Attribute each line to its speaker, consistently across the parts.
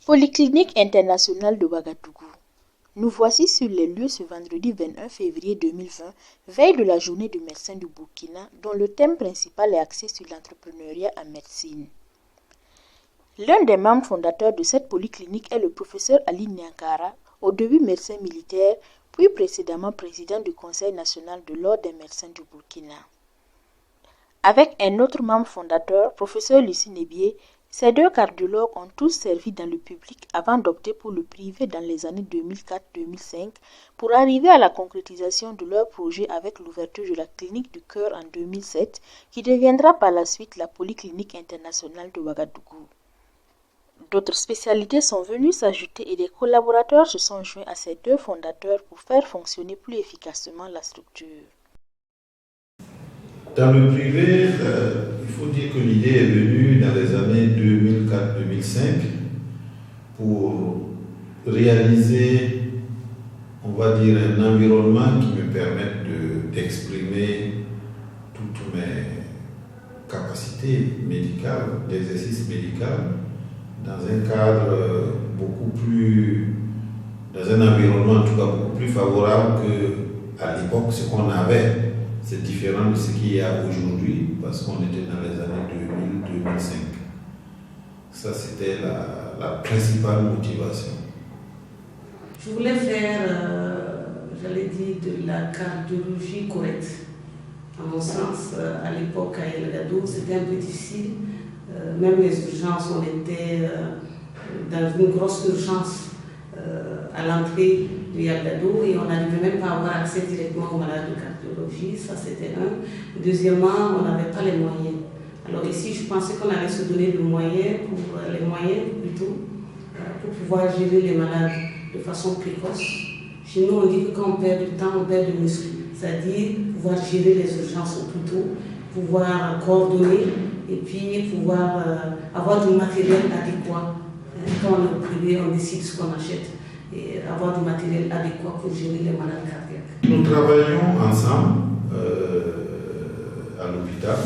Speaker 1: Polyclinique internationale de Ouagadougou. Nous voici sur les lieux ce vendredi 21 février 2020, veille de la journée du médecin du Burkina, dont le thème principal est axé sur l'entrepreneuriat en médecine. L'un des membres fondateurs de cette polyclinique est le professeur Ali Niankara, au début médecin militaire, puis précédemment président du Conseil national de l'Ordre des médecins du Burkina. Avec un autre membre fondateur, professeur Lucie Nebier, ces deux cardiologues ont tous servi dans le public avant d'opter pour le privé dans les années 2004-2005 pour arriver à la concrétisation de leur projet avec l'ouverture de la clinique du cœur en 2007 qui deviendra par la suite la Polyclinique internationale de Ouagadougou. D'autres spécialités sont venues s'ajouter et des collaborateurs se sont joints à ces deux fondateurs pour faire fonctionner plus efficacement la structure.
Speaker 2: Dans le privé, il faut dire que l'idée est venue dans les années 2004-2005 pour réaliser, on va dire, un environnement qui me permette d'exprimer toutes mes capacités médicales, d'exercice médical, dans un cadre dans un environnement en tout cas beaucoup plus favorable qu'à l'époque ce qu'on avait. C'est différent de ce qu'il y a aujourd'hui parce qu'on était dans les années 2000-2005. Ça, c'était la principale motivation.
Speaker 3: Je voulais faire, j'allais dire, de la cardiologie correcte. À mon sens, à l'époque, à Ouagadougou, c'était un peu difficile. Même les urgences, on était dans une grosse urgence à l'entrée de Ouagadougou et on n'arrivait même pas à avoir accès directement aux malades de cardiologie, ça c'était un. Deuxièmement, on n'avait pas les moyens. Alors ici, je pensais qu'on allait se donner les moyens pour pouvoir gérer les malades de façon précoce. Chez nous, on dit que quand on perd du temps, on perd de muscles, c'est-à-dire pouvoir gérer les urgences au plus tôt, pouvoir coordonner et puis pouvoir avoir du matériel adéquat. Quand on est privé, on décide ce qu'on achète et avoir du matériel adéquat pour gérer les malades cardiaques.
Speaker 2: Nous travaillons ensemble à l'hôpital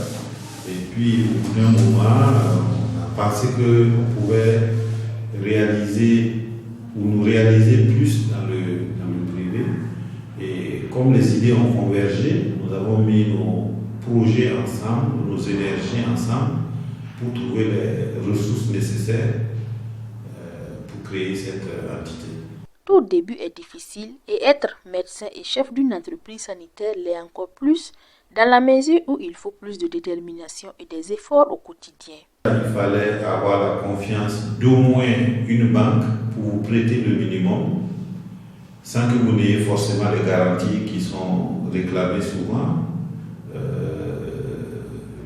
Speaker 2: et puis au bout d'un moment, on a pensé qu'on pouvait nous réaliser plus dans le privé. Et comme les idées ont convergé, nous avons mis nos projets ensemble, nos énergies ensemble pour trouver les ressources nécessaires pour créer cette entité.
Speaker 1: Tout début est difficile et être médecin et chef d'une entreprise sanitaire l'est encore plus dans la mesure où il faut plus de détermination et des efforts au quotidien.
Speaker 2: Il fallait avoir la confiance d'au moins une banque pour vous prêter le minimum sans que vous n'ayez forcément les garanties qui sont réclamées souvent.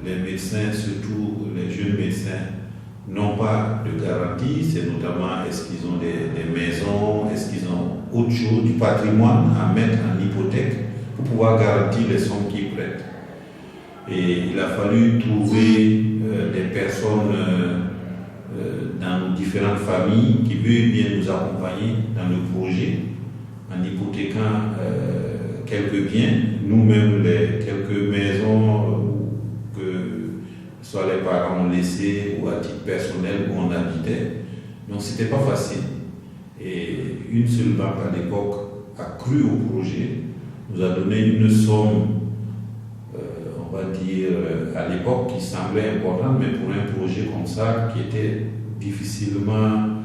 Speaker 2: Les médecins, surtout les jeunes médecins, n'ont pas de garantie, c'est notamment est-ce qu'ils ont des maisons, est-ce qu'ils ont autre chose, du patrimoine à mettre en hypothèque pour pouvoir garantir les sommes qu'ils prêtent. Et il a fallu trouver des personnes dans nos différentes familles qui veulent bien nous accompagner dans le projet en hypothéquant quelques biens, nous-mêmes les quelques maisons soit les parents ont laissé ou à titre personnel où on habitait. Donc c'était pas facile. Et une seule banque à l'époque a cru au projet, nous a donné une somme, on va dire, à l'époque qui semblait importante, mais pour un projet comme ça qui était difficilement,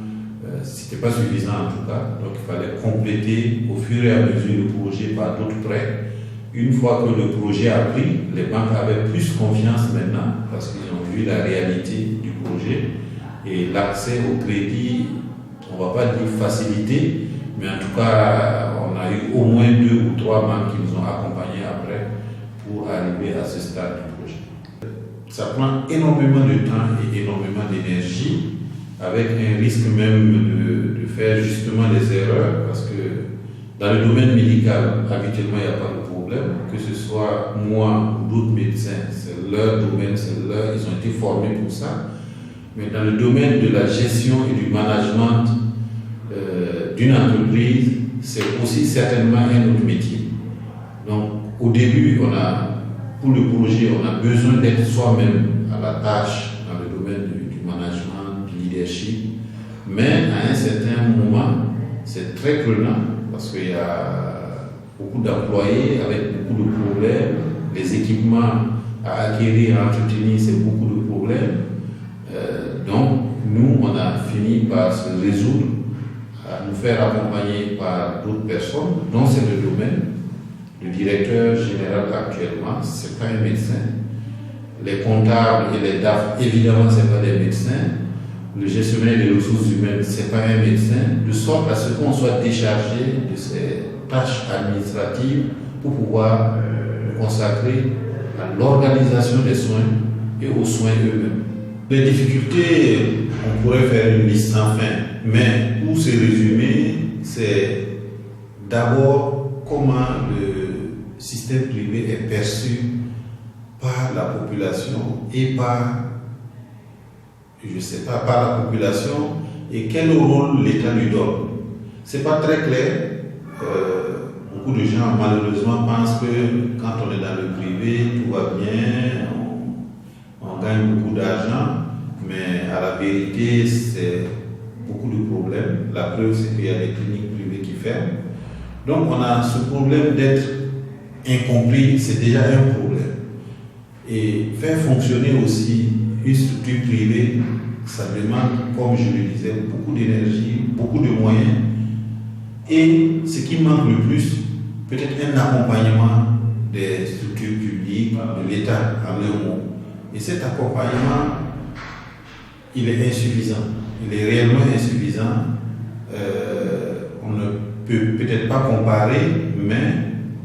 Speaker 2: c'était pas suffisant en tout cas. Donc il fallait compléter au fur et à mesure le projet par d'autres prêts. Une fois que le projet a pris, les banques avaient plus confiance maintenant parce qu'ils ont vu la réalité du projet et l'accès au crédit, on ne va pas dire facilité, mais en tout cas, on a eu au moins 2 ou 3 banques qui nous ont accompagnés après pour arriver à ce stade du projet. Ça prend énormément de temps et énormément d'énergie avec un risque même de faire justement des erreurs parce que dans le domaine médical, habituellement, il n'y a pas de problème, que ce soit moi ou d'autres médecins, c'est leur domaine, ils ont été formés pour ça. Mais dans le domaine de la gestion et du management d'une entreprise, c'est aussi certainement un autre métier. Donc, au début, pour le projet, on a besoin d'être soi-même à la tâche dans le domaine du management, du leadership, Mais à un certain moment, c'est très prenant parce qu'il y a beaucoup d'employés avec beaucoup de problèmes, les équipements à acquérir, à entretenir, c'est beaucoup de problèmes. Donc, nous, on a fini par se résoudre à nous faire accompagner par d'autres personnes dont c'est le domaine. Le directeur général actuellement, ce n'est pas un médecin. Les comptables et les DAF, évidemment, ce n'est pas des médecins. Le gestionnaire des ressources humaines, ce n'est pas un médecin. De sorte à ce qu'on soit déchargé de ces tâches administratives pour pouvoir nous consacrer à l'organisation des soins et aux soins eux-mêmes. Les difficultés, on pourrait faire une liste sans fin, mais pour se résumer, c'est d'abord comment le système privé est perçu par la population et par la population et quel rôle l'État lui donne. C'est pas très clair. Beaucoup de gens malheureusement pensent que quand on est dans le privé, tout va bien, on gagne beaucoup d'argent, mais à la vérité, c'est beaucoup de problèmes. La preuve, c'est qu'il y a des cliniques privées qui ferment. Donc on a ce problème d'être incompris, c'est déjà un problème. Et faire fonctionner aussi une structure privée, ça demande, comme je le disais, beaucoup d'énergie, beaucoup de moyens. Et ce qui manque le plus, peut-être un accompagnement des structures publiques, de l'État en un mot. Et cet accompagnement, il est insuffisant. Il est réellement insuffisant. On ne peut peut-être pas comparer, mais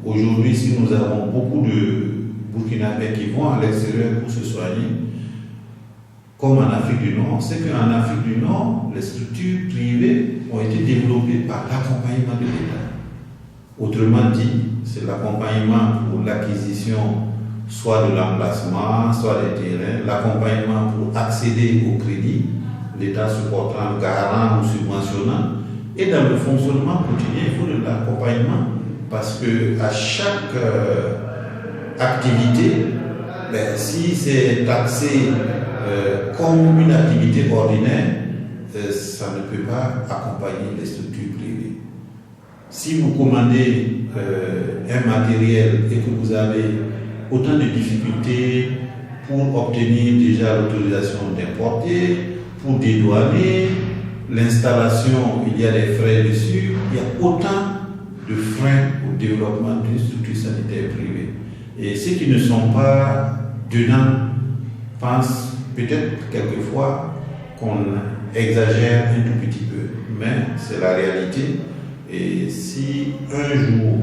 Speaker 2: aujourd'hui, si nous avons beaucoup de Burkinabés qui vont à l'extérieur pour se soigner, comme en Afrique du Nord, c'est qu'en Afrique du Nord, les structures privées ont été développées par l'accompagnement de l'État. Autrement dit, c'est l'accompagnement pour l'acquisition soit de l'emplacement, soit des terrains, l'accompagnement pour accéder au crédit, l'État se portant garant ou subventionnant, et dans le fonctionnement quotidien, il faut de l'accompagnement parce que à chaque activité, si c'est taxé comme une activité ordinaire, ça ne peut pas accompagner les structures privées. Si vous commandez un matériel et que vous avez autant de difficultés pour obtenir déjà l'autorisation d'importer, pour dédouaner, l'installation, il y a des frais dessus, il y a autant de freins au développement d'une structure sanitaire privée. Et ceux qui ne sont pas dedans pensent peut-être quelquefois qu'on exagère un tout petit peu, mais c'est la réalité. Et si un jour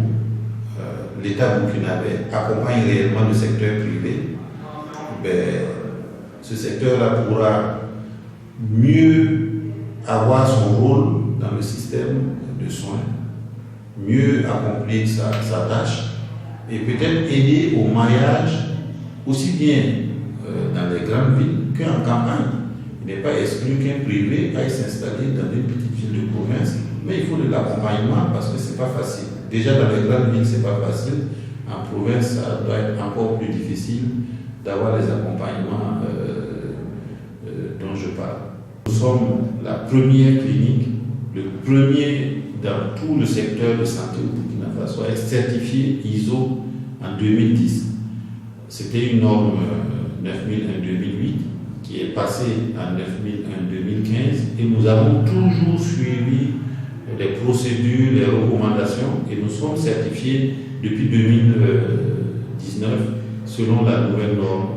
Speaker 2: l'État burkinabé accompagne réellement le secteur privé, ce secteur-là pourra mieux avoir son rôle dans le système de soins, mieux accomplir sa tâche et peut-être aider au maillage aussi bien dans les grandes villes qu'en campagne. Il n'est pas exclu qu'un privé aille s'installer dans une petite ville de province, mais il faut de l'accompagnement parce que ce n'est pas facile. Déjà dans les grandes villes, ce n'est pas facile. En province, ça doit être encore plus difficile d'avoir les accompagnements dont je parle. Nous sommes la première clinique, le premier dans tout le secteur de santé au Burkina Faso à être certifié ISO en 2010. C'était une norme 9001-2008 qui est passée en 9001-2015 et nous avons toujours suivi les procédures, les recommandations et nous sommes certifiés depuis 2019 selon la nouvelle norme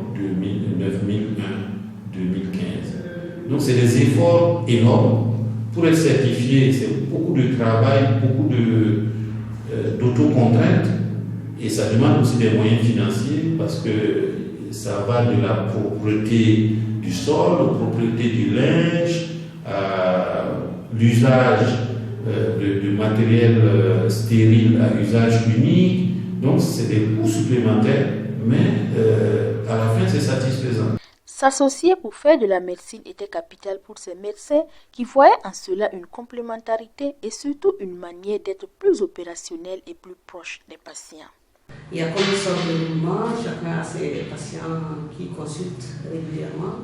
Speaker 2: 9001-2015. Donc c'est des efforts énormes. Pour être certifié, c'est beaucoup de travail, beaucoup d'autocontraintes et ça demande aussi des moyens financiers parce que ça va de la propreté du sol, la propreté du linge, l'usage de matériel stérile à usage unique. Donc c'est des coûts supplémentaires, mais à la fin c'est satisfaisant.
Speaker 1: S'associer pour faire de la médecine était capital pour ces médecins qui voyaient en cela une complémentarité et surtout une manière d'être plus opérationnel et plus proche des patients.
Speaker 3: Il y a comme une sorte de mouvement, chacun a ses patients qui consultent régulièrement.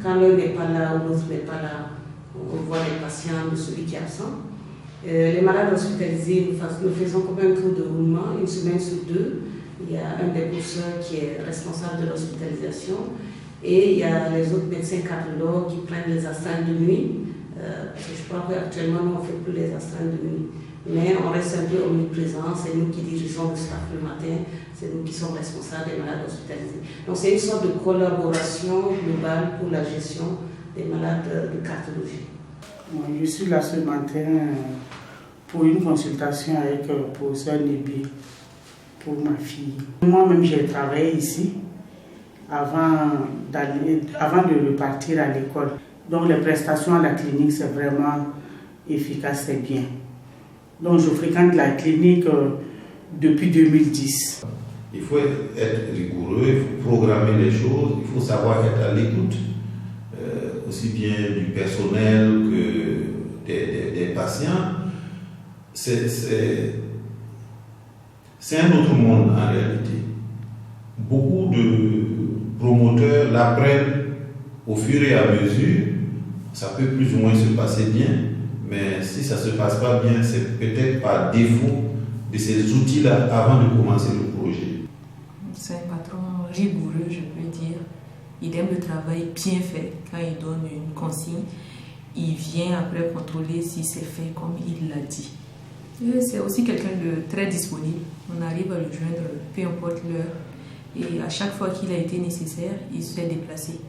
Speaker 3: Quand l'un n'est pas là ou l'autre n'est pas là, On voit les patients de celui qui est absent. Les malades hospitalisés, nous faisons comme un tour de roulement, une semaine sur 2. Il y a un des pousseurs qui est responsable de l'hospitalisation et il y a les autres médecins cardiologues qui prennent les astreintes de nuit. Parce que je crois qu'actuellement, nous, on ne fait plus les astreintes de nuit. Mais on reste un peu omniprésent, c'est nous qui dirigeons le staff le matin, c'est nous qui sommes responsables des malades hospitalisés. Donc c'est une sorte de collaboration globale pour la gestion des malades de cardiologie.
Speaker 4: Je suis là ce matin pour une consultation avec le professeur Nébi pour ma fille. Moi-même, j'ai travaillé ici avant de repartir à l'école. Donc les prestations à la clinique, c'est vraiment efficace, c'est bien. Donc je fréquente la clinique depuis 2010.
Speaker 2: Il faut être rigoureux, il faut programmer les choses, il faut savoir être à l'écoute, aussi bien du personnel que des patients. C'est un autre monde en réalité. Beaucoup de promoteurs l'apprennent au fur et à mesure. Ça peut plus ou moins se passer bien, mais si ça ne se passe pas bien, c'est peut-être par défaut de ces outils-là avant de commencer le projet.
Speaker 5: C'est un patron rigoureux, je peux dire. Il aime le travail bien fait. Quand il donne une consigne, il vient après contrôler si c'est fait comme il l'a dit. C'est aussi quelqu'un de très disponible. On arrive à le joindre peu importe l'heure. Et à chaque fois qu'il a été nécessaire, il se fait déplacer.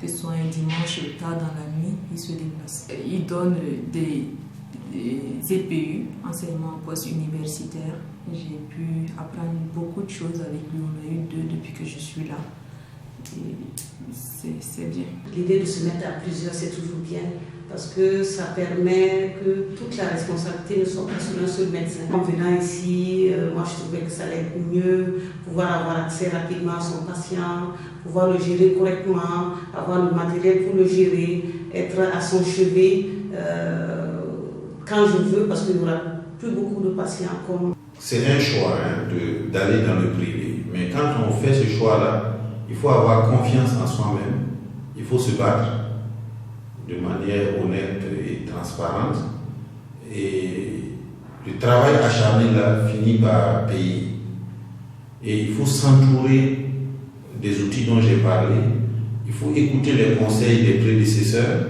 Speaker 5: Que ce soit un dimanche tard dans la nuit, il se déplace. Il donne des EPU, enseignement post-universitaire. J'ai pu apprendre beaucoup de choses avec lui. On a eu 2 depuis que je suis là. Et c'est bien.
Speaker 3: L'idée de se mettre à plusieurs, c'est toujours bien parce que ça permet que toute la responsabilité ne soit pas sur un seul médecin. En venant ici, moi je trouvais que ça allait être mieux, pouvoir avoir accès rapidement à son patient, pouvoir le gérer correctement, avoir le matériel pour le gérer, être à son chevet quand je veux parce qu'il n'y aura plus beaucoup de patients comme...
Speaker 2: C'est un choix d'aller dans le privé, mais quand on fait ce choix-là, il faut avoir confiance en soi-même, il faut se battre de manière honnête et transparente. Et le travail acharné là finit par payer. Et il faut s'entourer des outils dont j'ai parlé. Il faut écouter les conseils des prédécesseurs,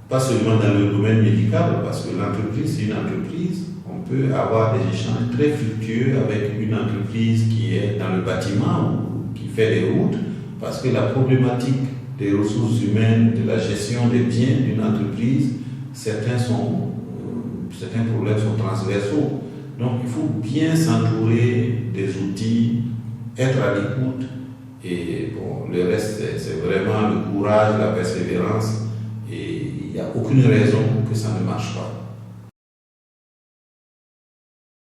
Speaker 2: pas seulement dans le domaine médical, parce que l'entreprise, c'est une entreprise. On peut avoir des échanges très fructueux avec une entreprise qui est dans le bâtiment ou qui fait des routes, parce que la problématique des ressources humaines, de la gestion des biens d'une entreprise, certains problèmes sont transversaux. Donc il faut bien s'entourer des outils, être à l'écoute, et bon, le reste c'est vraiment le courage, la persévérance, et il n'y a aucune raison que ça ne marche pas.